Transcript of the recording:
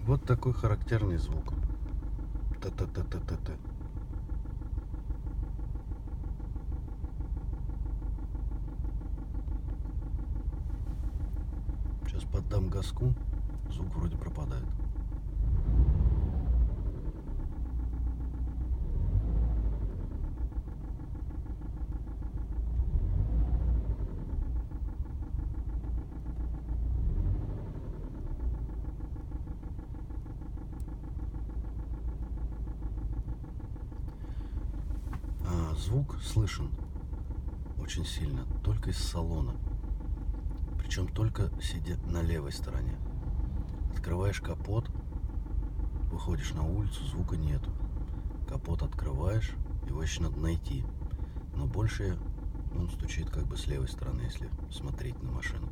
Вот такой характерный звук. Т-т-т-т-т-т. Сейчас поддам газку, звук вроде пропадает. Звук слышен очень сильно, только из салона. Причем только сидя на левой стороне. Открываешь капот, выходишь на улицу, звука нету. Капот открываешь, его еще надо найти. Но больше он стучит как бы с левой стороны, если смотреть на машину.